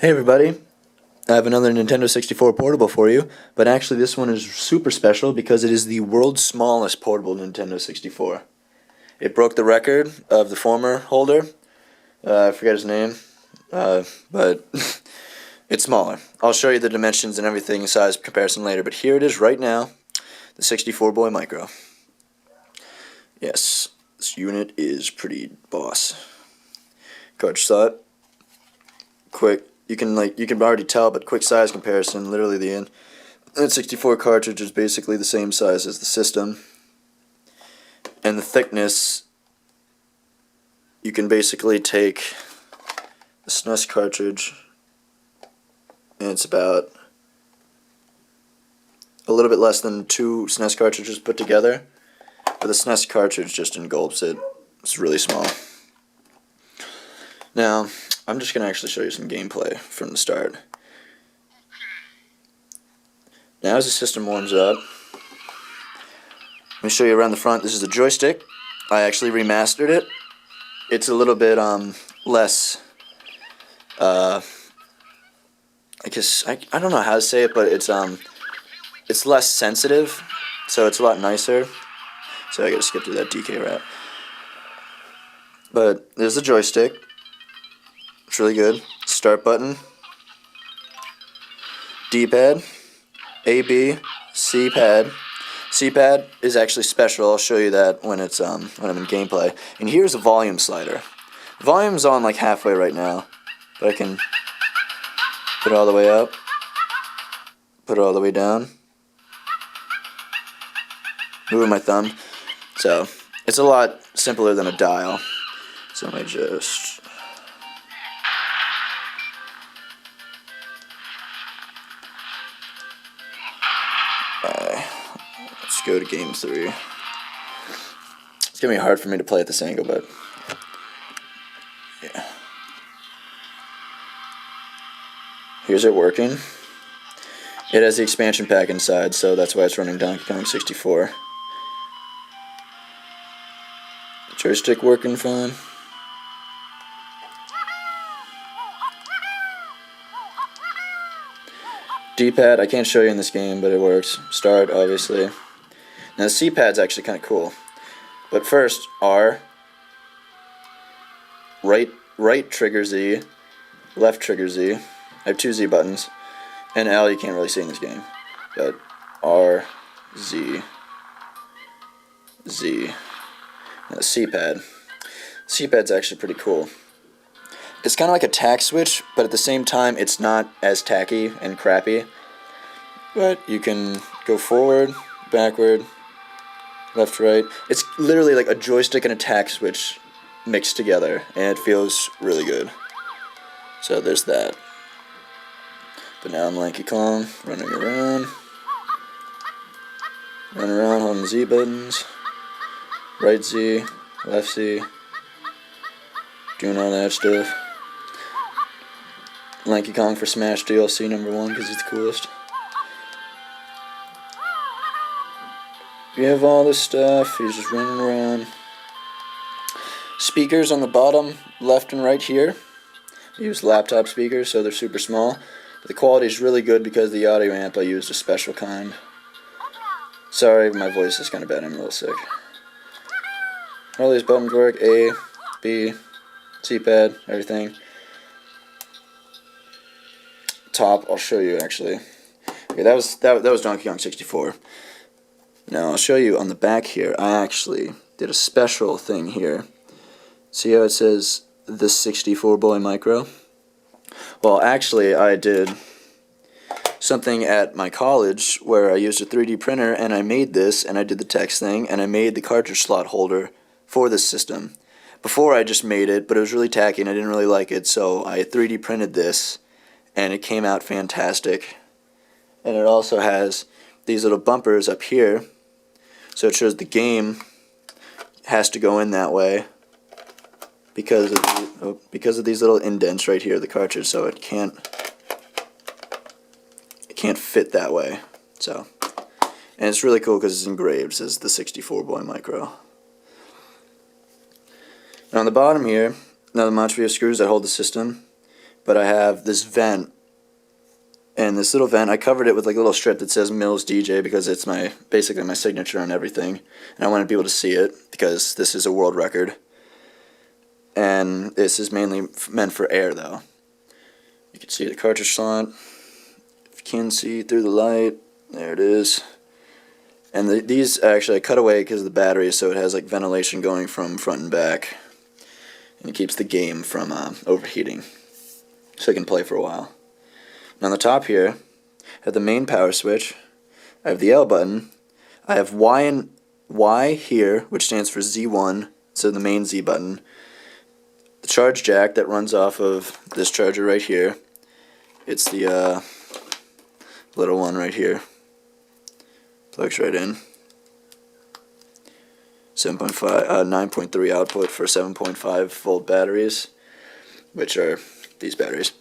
Hey everybody, I have another Nintendo 64 portable for you, but actually this one is super special because it is the world's smallest portable Nintendo 64. It broke the record of the former holder, I forget his name, but it's smaller. I'll show you the dimensions and everything, size comparison later, but here it is right now, the 64 Micro. Yes, this unit is pretty boss. Cartridge slot, quick. You can already tell, but quick size comparison, literally the N64 cartridge is basically the same size as the system. And the thickness, you can basically take the SNES cartridge, and it's about a little bit less than 2 SNES cartridges put together, but the SNES cartridge just engulfs it. It's really small. Now, I'm just going to actually show you some gameplay from the start. Now as the system warms up, let me show you around the front. This is the joystick. I actually remastered it. It's a little bit less, I guess, I don't know how to say it, but it's less sensitive, so it's a lot nicer. So I gotta skip through that DK route. But there's the joystick. It's really good. Start button, D-pad, A-B, C-pad. C-pad is actually special. I'll show you that when it's when I'm in gameplay. And here's a volume slider. The volume's on like halfway right now, but I can put it all the way up, put it all the way down, moving my thumb. So it's a lot simpler than a dial. So let me just. Let's go to game 3. It's gonna be hard for me to play at this angle, but yeah. Here's it working. It has the expansion pack inside, so that's why it's running Donkey Kong 64. Joystick working fine. D-pad, I can't show you in this game, but it works. Start, obviously. Now the C-pad's actually kind of cool. But first, R, right trigger Z, left trigger Z. I have 2 Z buttons. And L you can't really see in this game. But R, Z, Z. Now the C-pad. C-pad's actually pretty cool. It's kind of like a tact switch, but at the same time, it's not as tacky and crappy. But you can go forward, backward, left, right. It's literally like a joystick and a tact switch mixed together, and it feels really good. So there's that. But now I'm Lanky Kong, running around, holding the Z buttons, right Z, left Z, doing all that stuff. Lanky Kong for Smash DLC #1 because he's the coolest. You have all this stuff, he's just running around. Speakers on the bottom, left and right here. I use laptop speakers, so they're super small. But the quality is really good because the audio amp I used a special kind. Sorry, my voice is kind of bad, I'm a little sick. All these buttons work, A, B, C-pad, everything. Top, I'll show you actually. Okay, that was Donkey Kong 64. Now I'll show you on the back here. I actually did a special thing here. See how it says the 64 Micro? Well, actually I did something at my college where I used a 3D printer and I made this and I did the text thing and I made the cartridge slot holder for this system. Before I just made it, but it was really tacky and I didn't really like it, so I 3D printed this. And it came out fantastic. And it also has these little bumpers up here, so it shows the game has to go in that way because of these little indents right here, the cartridge, so it can't fit that way. So, and it's really cool because it's engraved. It says the 64 Micro. And on the bottom here, another bunch of screws that hold the system. but I have this vent, and this little vent, I covered it with like a little strip that says Mills DJ because it's basically my signature on everything, and I wanted people to see it because this is a world record. And this is mainly meant for air, though. You can see the cartridge slot. If you can see through the light, there it is. And these actually I cut away because of the battery, so it has like ventilation going from front and back, and it keeps the game from overheating, so I can play for a while. And on the top here, I have the main power switch. I have the L button. I have Y here, which stands for Z1, so the main Z button. The charge jack that runs off of this charger right here. It's the little one right here. Plugs right in. 9.3 output for 7.5 volt batteries, which are these batteries.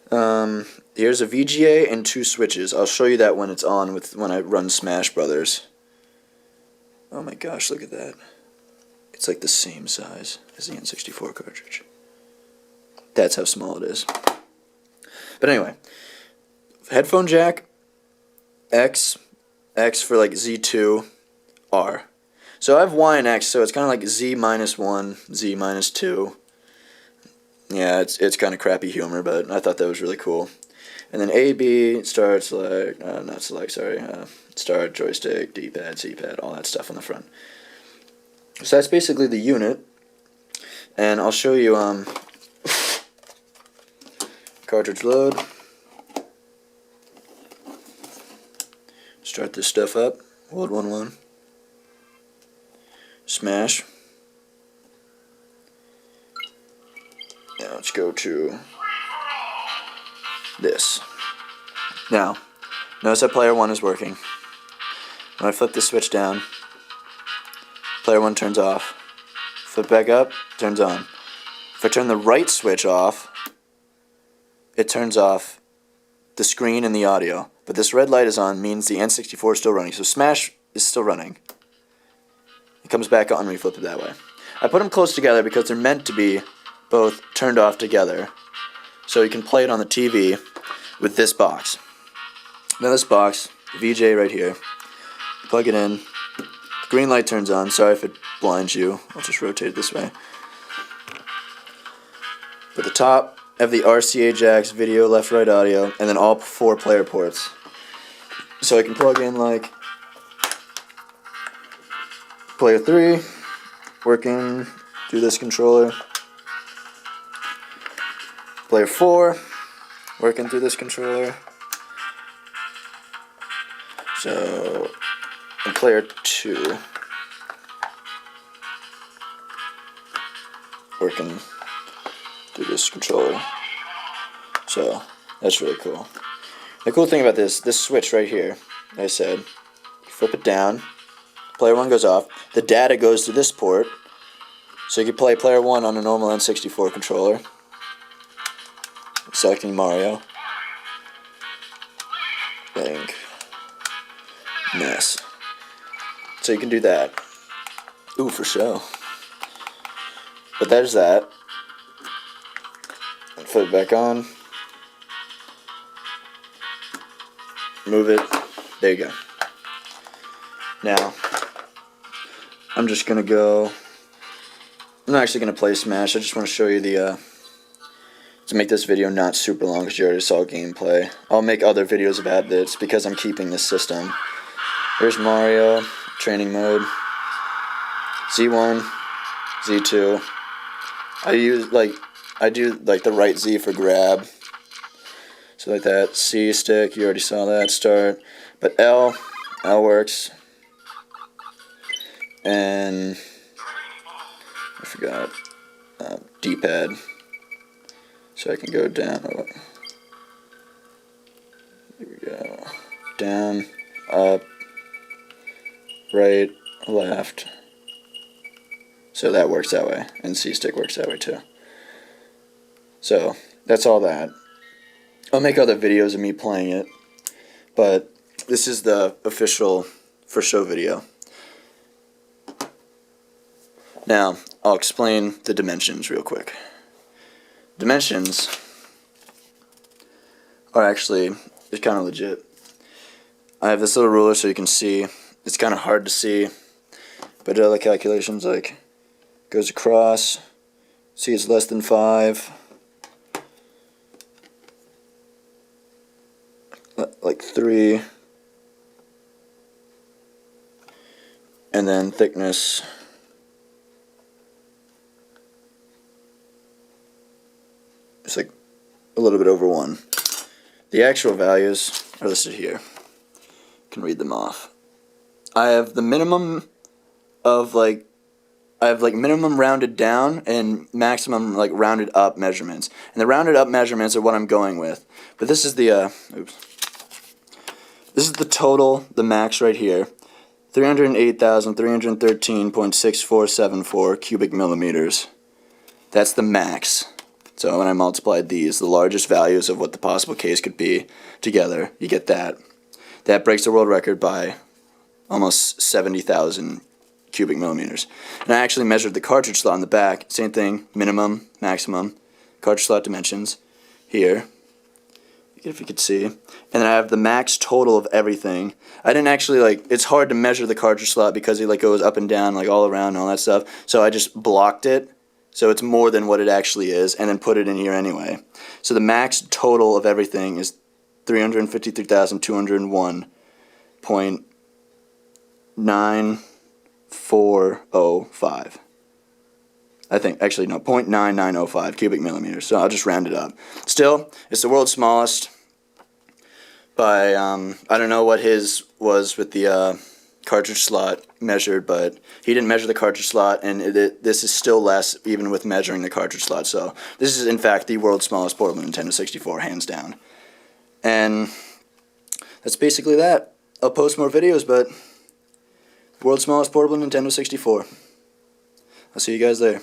Here's a VGA and 2 switches. I'll show you that when it's on when I run Smash Brothers. Oh my gosh, look at that. It's like the same size as the N64 cartridge. That's how small it is. But anyway, headphone jack, X for like Z2, R. So I have Y and X, so it's kind of like Z minus 1, Z minus 2. Yeah, it's kind of crappy humor, but I thought that was really cool. And then A, B, start, select, not select, sorry, start, joystick, D-pad, C-pad, all that stuff on the front. So that's basically the unit, and I'll show you cartridge load. Start this stuff up, load 1-1, smash. Now let's go to this. Now, notice that player 1 is working. When I flip this switch down, player 1 turns off. Flip back up, turns on. If I turn the right switch off, it turns off the screen and the audio. But this red light is on, means the N64 is still running. So Smash is still running. It comes back on when you flip it that way. I put them close together because they're meant to be both turned off together. So you can play it on the TV with this box. Now this box, VJ right here, plug it in. Green light turns on. Sorry if it blinds you. I'll just rotate it this way. At the top, I have the RCA jacks, video, left, right audio, and then all 4 player ports. So I can plug in like player 3, working through this controller. Player 4, working through this controller. So, and player 2, working through this controller. So, that's really cool. The cool thing about this switch right here, like I said, you flip it down, player 1 goes off, the data goes to this port, so you can play player 1 on a normal N64 controller. Selecting Mario. Link. Mess. So you can do that. Ooh, for sure. But there's that. And flip it back on. Move it. There you go. Now, I'm just going to go... I'm not actually going to play Smash. I just want to show you the... to make this video not super long because you already saw gameplay. I'll make other videos about this because I'm keeping this system. Here's Mario, training mode, Z1, Z2. I do the right Z for grab. So like that, C stick, you already saw that, start. But L works. And I forgot, D-pad. So I can go down, here we go, down, up, right, left. So that works that way, and C-stick works that way too. So that's all that. I'll make other videos of me playing it, but this is the official for show video. Now, I'll explain the dimensions real quick. Dimensions are actually, it's kind of legit. I have this little ruler so you can see. It's kind of hard to see, but I did all the calculations, like, goes across, see it's less than 5, like 3, and then thickness, it's like a little bit over 1. The actual values are listed here. You can read them off. I have the minimum of minimum rounded down and maximum like rounded up measurements. And the rounded up measurements are what I'm going with. But this is the this is the total, the max right here. 308,313.6474 cubic millimeters. That's the max. So when I multiplied these, the largest values of what the possible case could be together, you get that. That breaks the world record by almost 70,000 cubic millimeters. And I actually measured the cartridge slot on the back. Same thing, minimum, maximum, cartridge slot dimensions here, if you could see. And then I have the max total of everything. I didn't actually, like, it's hard to measure the cartridge slot because it like goes up and down, like all around and all that stuff. So I just blocked it. So it's more than what it actually is, and then put it in here anyway. So the max total of everything is 353,201.9405. I think, actually no, 0.9905 cubic millimeters. So I'll just round it up. Still, it's the world's smallest by, I don't know what his was with the cartridge slot measured, but he didn't measure the cartridge slot, and this is still less even with measuring the cartridge slot. So this is in fact the world's smallest portable Nintendo 64, hands down. And that's basically that. I'll post more videos, but world's smallest portable Nintendo 64. I'll see you guys there.